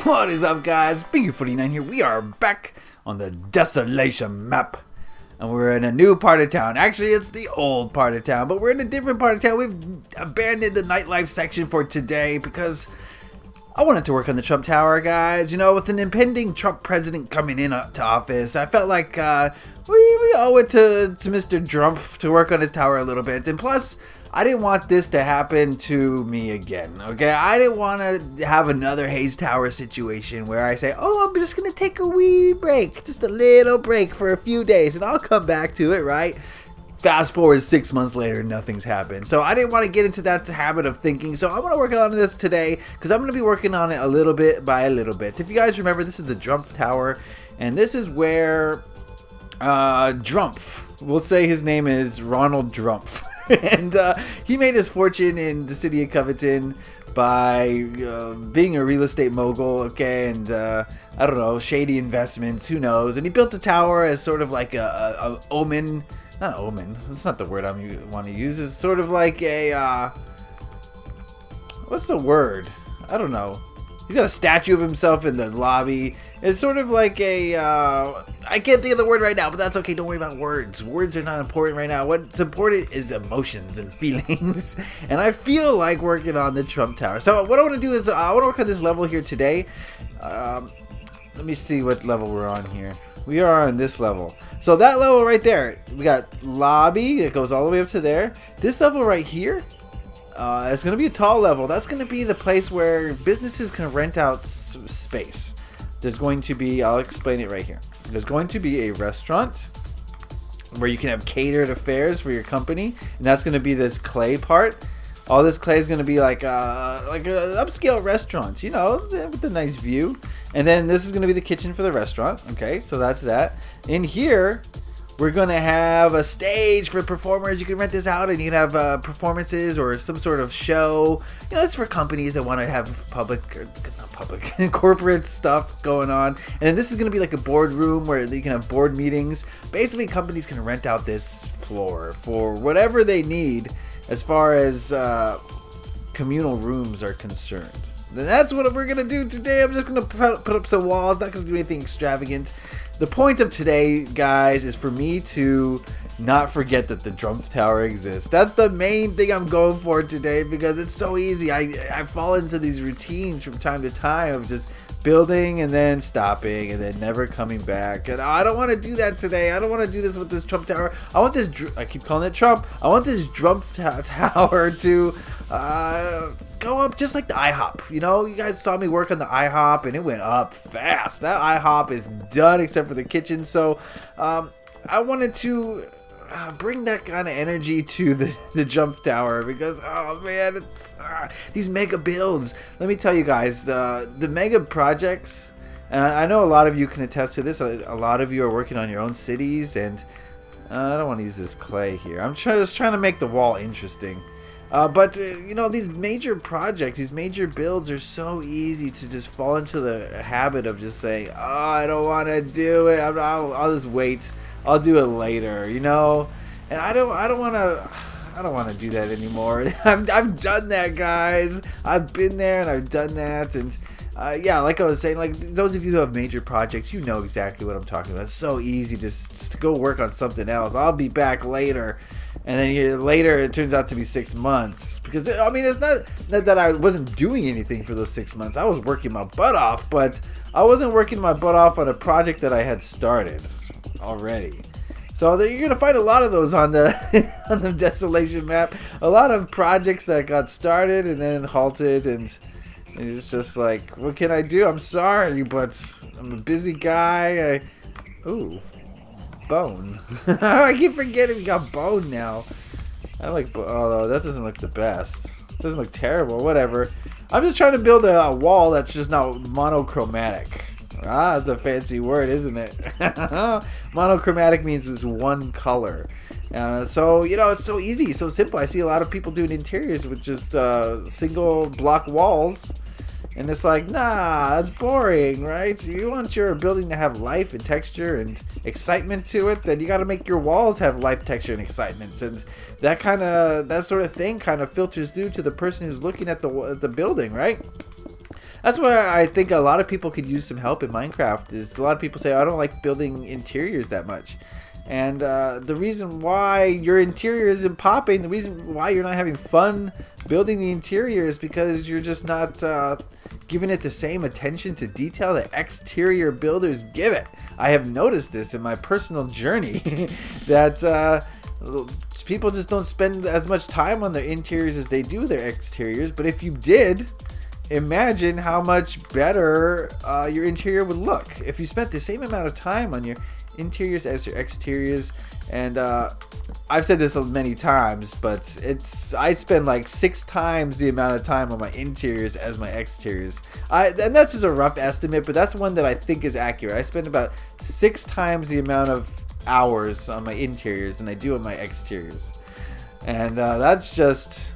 What is up, guys? Beancrew49 here. We are back on the Desolation map. And we're in a new part of town. Actually, it's the old part of town, but we're in a different part of town. We've abandoned the nightlife section for today because I wanted to work on the Drumpf Tower, guys. You know, with an impending Trump president coming in to office, I felt like we owe it to Mr. Drumpf to work on his tower a little bit. And plus, I didn't want this to happen to me again, okay? I didn't want to have another Haze Tower situation where I say, oh, I'm just going to take a wee break, just a little break for a few days, and I'll come back to it, right? Fast forward 6 months later, nothing's happened. So I didn't want to get into that habit of thinking, so I'm going to work on this today because I'm going to be working on it a little bit by a little bit. If you guys remember, this is the Drumpf Tower, and this is where Drumpf, we'll say his name is Ronald Drumpf. And he made his fortune in the city of Coveton by being a real estate mogul, okay, and I don't know, shady investments, who knows. And he built the tower as sort of like a omen, not omen, that's not the word I want to use. It's sort of like a, what's the word? I don't know. He's got a statue of himself in the lobby. It's sort of like a, I can't think of the word right now, but that's okay. Don't worry about words. Words are not important right now. What's important is emotions and feelings. And I feel like working on the Drumpf Tower. So what I want to do is I want to work on this level here today. Let me see what level we're on here. We are on this level. So that level right there, we got lobby. It goes all the way up to there. This level right here. It's going to be a tall level. That's going to be the place where businesses can rent out space. There's going to be, I'll explain it right here. There's going to be a restaurant where you can have catered affairs for your company. And that's going to be this clay part. All this clay is going to be like a upscale restaurant, you know, with a nice view. And then this is going to be the kitchen for the restaurant. Okay, so that's that. In here, we're going to have a stage for performers. You can rent this out and you can have performances or some sort of show. You know, it's for companies that want to have corporate stuff going on. And then this is going to be like a boardroom where you can have board meetings. Basically, companies can rent out this floor for whatever they need as far as communal rooms are concerned. And that's what we're going to do today. I'm just going to put up some walls. Not going to do anything extravagant. The point of today, guys, is for me to not forget that the Drumpf Tower exists. That's the main thing I'm going for today because it's so easy. I fall into these routines from time to time of just building and then stopping and then never coming back. And I don't want to do that today. I don't want to do this with this Drumpf Tower. I want this, I keep calling it Trump. I want this Drumpf Tower to go up just like the IHOP. You know, you guys saw me work on the IHOP and it went up fast. That IHOP is done except for the kitchen. So I wanted to bring that kind of energy to the Drumpf Tower because, oh man, it's, these mega builds. Let me tell you guys, the mega projects, and I know a lot of you can attest to this. A lot of you are working on your own cities, and I don't want to use this clay here. I'm just trying to make the wall interesting. But you know, these major projects, these major builds are so easy to just fall into the habit of just saying, oh, I don't want to do it. I'll just wait. I'll do it later, you know. And I don't want to do that anymore. I've done that, guys. I've been there and I've done that. And yeah, like I was saying, like those of you who have major projects, you know exactly what I'm talking about. It's so easy just to go work on something else. I'll be back later. And then later it turns out to be 6 months. Because, I mean, it's not that I wasn't doing anything for those 6 months. I was working my butt off. But I wasn't working my butt off on a project that I had started already. So you're going to find a lot of those on the on the Desolation map. A lot of projects that got started and then halted. And it's just like, what can I do? I'm sorry, but I'm a busy guy. Ooh. Bone. I keep forgetting we got bone now. I like, although that doesn't look the best. It doesn't look terrible. Whatever. I'm just trying to build a wall that's just not monochromatic. That's a fancy word, isn't it? Monochromatic means it's one color. So, you know, it's so easy, so simple. I see a lot of people doing interiors with just single block walls. And it's like, nah, it's boring, right? You want your building to have life and texture and excitement to it, then you got to make your walls have life, texture, and excitement. And that sort of thing kind of filters through to the person who's looking at the building, right? That's where I think a lot of people could use some help in Minecraft. Is a lot of people say, I don't like building interiors that much. And the reason why your interior isn't popping, the reason why you're not having fun building the interior is because you're just not giving it the same attention to detail that exterior builders give it. I have noticed this in my personal journey that people just don't spend as much time on their interiors as they do their exteriors. But if you did, imagine how much better your interior would look if you spent the same amount of time on your interiors as your exteriors. And I've said this many times, but I spend like 6 times the amount of time on my interiors as my exteriors. And that's just a rough estimate, but that's one that I think is accurate. I spend about 6 times the amount of hours on my interiors than I do on my exteriors. And that's just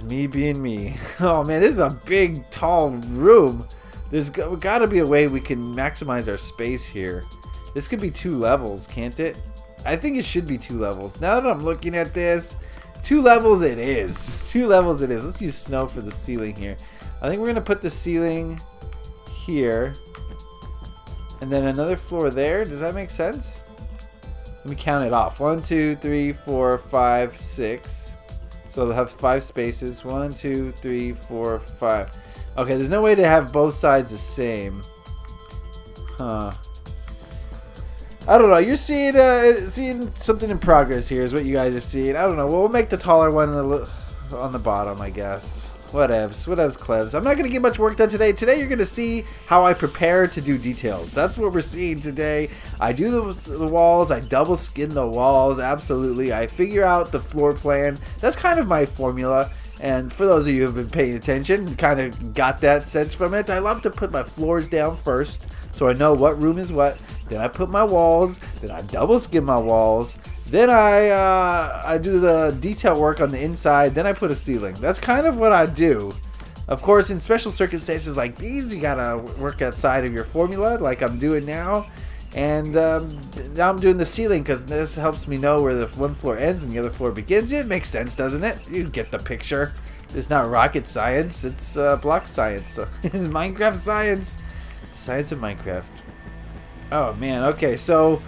me being me. Oh man, this is a big tall room. There's got to be a way we can maximize our space here. This could be 2 levels, can't it? I think it should be 2 levels. Now that I'm looking at this, 2 levels it is. 2 levels it is. Let's use snow for the ceiling here. I think we're going to put the ceiling here. And then another floor there. Does that make sense? Let me count it off. 1, 2, 3, 4, 5, 6. So they'll have 5 spaces. 1, 2, 3, 4, 5. Okay, there's no way to have both sides the same. Huh. I don't know. You're seeing something in progress here is what you guys are seeing. I don't know. We'll make the taller one on the bottom, I guess. Whatevs, clevs. I'm not going to get much work done today. Today you're going to see how I prepare to do details. That's what we're seeing today. I do the walls. I double skin the walls. Absolutely. I figure out the floor plan. That's kind of my formula. And for those of you who have been paying attention, kind of got that sense from it. I love to put my floors down first so I know what room is what. Then I put my walls. Then I double skin my walls. Then I do the detail work on the inside. Then I put a ceiling. That's kind of what I do. Of course, in special circumstances like these, you gotta work outside of your formula, like I'm doing now. And now I'm doing the ceiling because this helps me know where the one floor ends and the other floor begins. It makes sense, doesn't it? You get the picture. It's not rocket science. It's block science. It's Minecraft science. Science of Minecraft. Oh man. Okay. So.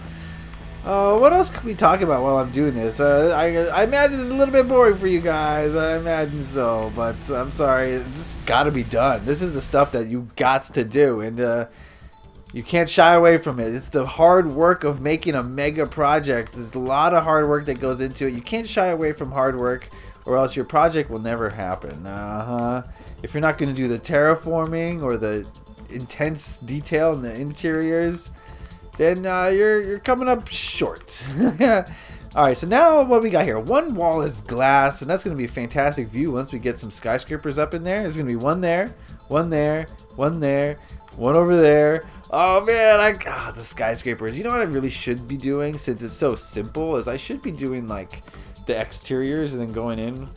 What else could we talk about while I'm doing this? I imagine it's a little bit boring for you guys. I imagine so, but I'm sorry. This got to be done. This is the stuff that you got to do, and you can't shy away from it. It's the hard work of making a mega project. There's a lot of hard work that goes into it. You can't shy away from hard work, or else your project will never happen. If you're not going to do the terraforming or the intense detail in the interiors, then you're coming up short. Alright, so now what we got here? One wall is glass, and that's going to be a fantastic view once we get some skyscrapers up in there. There's going to be one there, one there, one there, one over there. Oh man, the skyscrapers. You know what I really should be doing, since it's so simple, is I should be doing like the exteriors and then going in.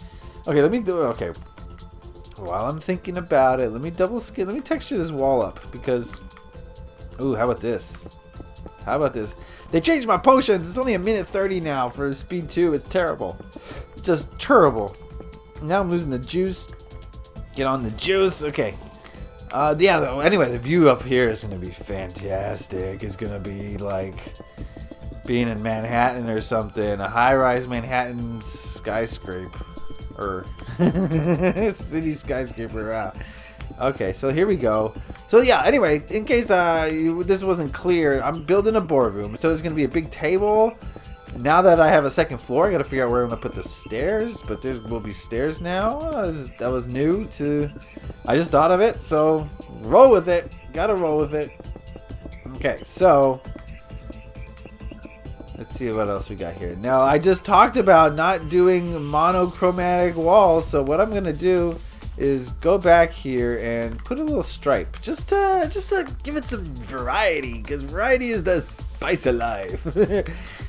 Okay, let me do it. Okay. While I'm thinking about it, let me double skin. Let me texture this wall up because, ooh, how about this? How about this? They changed my potions. It's only 1:30 now for speed 2. It's terrible. Just terrible. Now I'm losing the juice. Get on the juice. Okay. Yeah, anyway, the view up here is going to be fantastic. It's going to be like being in Manhattan or something. A high-rise Manhattan skyscraper. Or city skyscraper. Wow. Okay, so here we go. So yeah, anyway, in case this wasn't clear, I'm building a boardroom. So there's going to be a big table. Now that I have a second floor, I got to figure out where I'm going to put the stairs. But there will be stairs now. That was new to... I just thought of it, so roll with it. Got to roll with it. Okay, so... let's see what else we got here. Now, I just talked about not doing monochromatic walls. So what I'm going to do is go back here and put a little stripe just to give it some variety, because variety is the spice of life.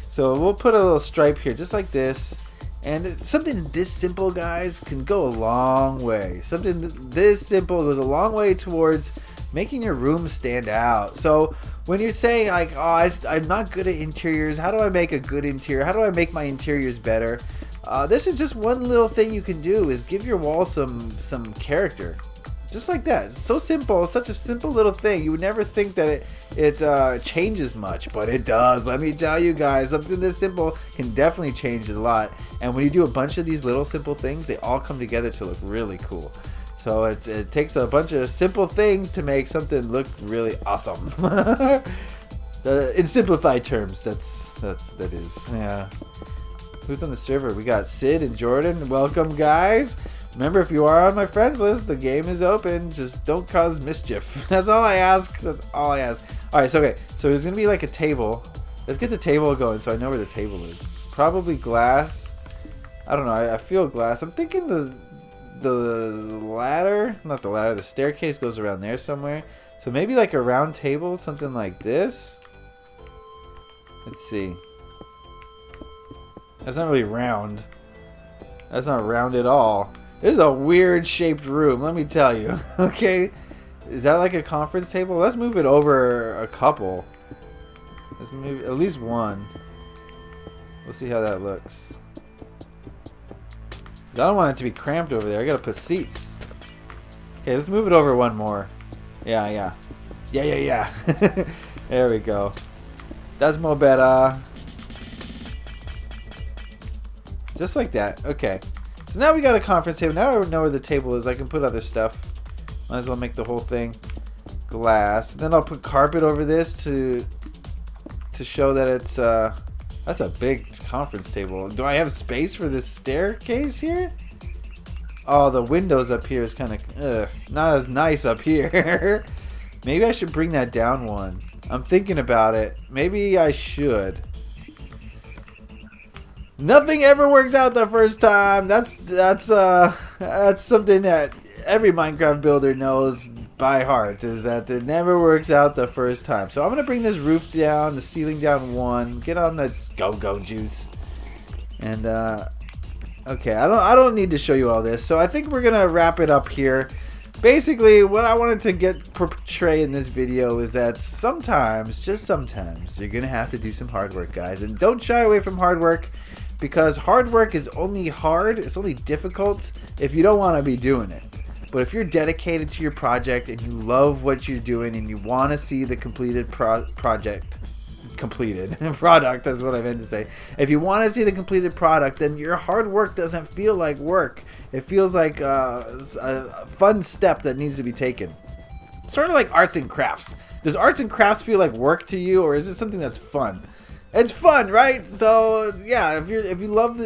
So we'll put a little stripe here just like this, and something this simple, guys, can go a long way. Something this simple goes a long way towards making your room stand out. So when you're saying like, oh, I'm not good at interiors, how do I make a good interior? How do I make my interiors better? This is just one little thing you can do, is give your wall some character. Just like that. It's so simple. Such a simple little thing. You would never think that it changes much, but it does. Let me tell you guys, something this simple can definitely change a lot. And when you do a bunch of these little simple things, they all come together to look really cool. So it takes a bunch of simple things to make something look really awesome. In simplified terms, that is. Yeah. Who's on the server? We got Sid and Jordan. Welcome, guys. Remember, if you are on my friends list, the game is open. Just don't cause mischief. That's all I ask. That's all I ask. All right, so okay. So there's gonna be like a table. Let's get the table going, so I know where the table is. Probably glass. I don't know. I feel glass. I'm thinking the ladder, not the ladder. The staircase goes around there somewhere. So maybe like a round table, something like this. Let's see. That's not really round. That's not round at all. This is a weird shaped room, let me tell you. Okay, is that like a conference table? Let's move it over a couple. Let's move at least one. We'll see how that looks. I don't want it to be cramped over there. I gotta put seats. Okay, let's move it over one more. Yeah. There we go. That's more better. Just like that. Okay. So now we got a conference table. Now I know where the table is. I can put other stuff. Might as well make the whole thing glass. And then I'll put carpet over this to show that it's that's a big conference table. Do I have space for this staircase here? Oh, the windows up here is kind of not as nice up here. Maybe I should bring that down one. I'm thinking about it. Maybe I should. Nothing ever works out the first time. That's something that every Minecraft builder knows by heart, is that it never works out the first time. So I'm gonna bring this roof down, the ceiling down one, get on the go juice, and okay, I don't need to show you all this. So I think we're gonna wrap it up here. Basically, what I wanted to portray in this video is that sometimes, just sometimes, you're gonna have to do some hard work, guys, and don't shy away from hard work. Because hard work is only hard, it's only difficult if you don't want to be doing it. But if you're dedicated to your project and you love what you're doing and you want to see the completed product is what I meant to say. If you want to see the completed product, then your hard work doesn't feel like work. It feels like a fun step that needs to be taken. Sort of like arts and crafts. Does arts and crafts feel like work to you, or is it something that's fun? It's fun, right? So yeah, if you love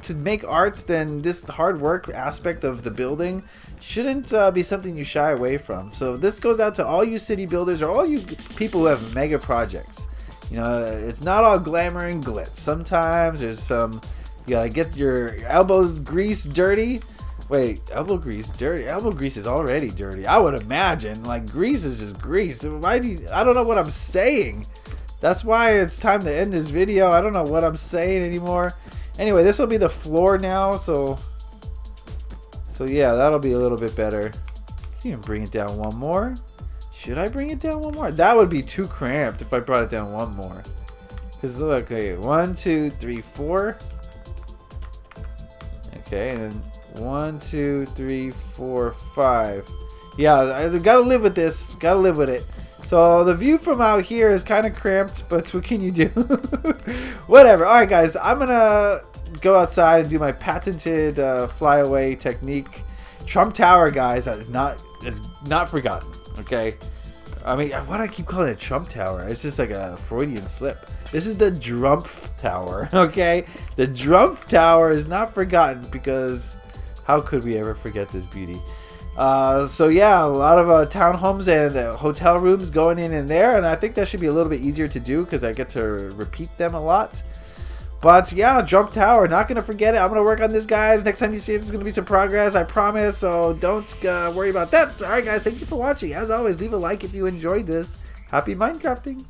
to make arts, then this hard work aspect of the building shouldn't be something you shy away from. So this goes out to all you city builders or all you people who have mega projects. You know, it's not all glamour and glitz. Sometimes there's some, you gotta get your elbows grease dirty. Wait, elbow grease dirty? Elbow grease is already dirty. I would imagine. Like, grease is just grease. I don't know what I'm saying. That's why it's time to end this video. I don't know what I'm saying anymore. Anyway, this will be the floor now, so yeah, that'll be a little bit better. You can bring it down one more. Should I bring it down one more? That would be too cramped if I brought it down one more. Because look, okay, 1, 2, 3, 4. Okay, and then 1, 2, 3, 4, 5. Yeah, I gotta live with this. Gotta live with it. So the view from out here is kind of cramped, but what can you do? Whatever. All right, guys, I'm gonna go outside and do my patented flyaway technique. Drumpf Tower, guys, is not forgotten. Okay. I mean, why do I keep calling it Drumpf Tower? It's just like a Freudian slip. This is the Drumpf Tower. Okay, the Drumpf Tower is not forgotten because how could we ever forget this beauty? So yeah, a lot of townhomes and hotel rooms going in there, and I think that should be a little bit easier to do because I get to repeat them a lot. But yeah, Drumpf Tower, not gonna forget it. I'm gonna work on this, guys. Next time you see it, there's gonna be some progress, I promise. So don't worry about that. All right, guys, thank you for watching. As always, leave a like if you enjoyed this. Happy Minecrafting.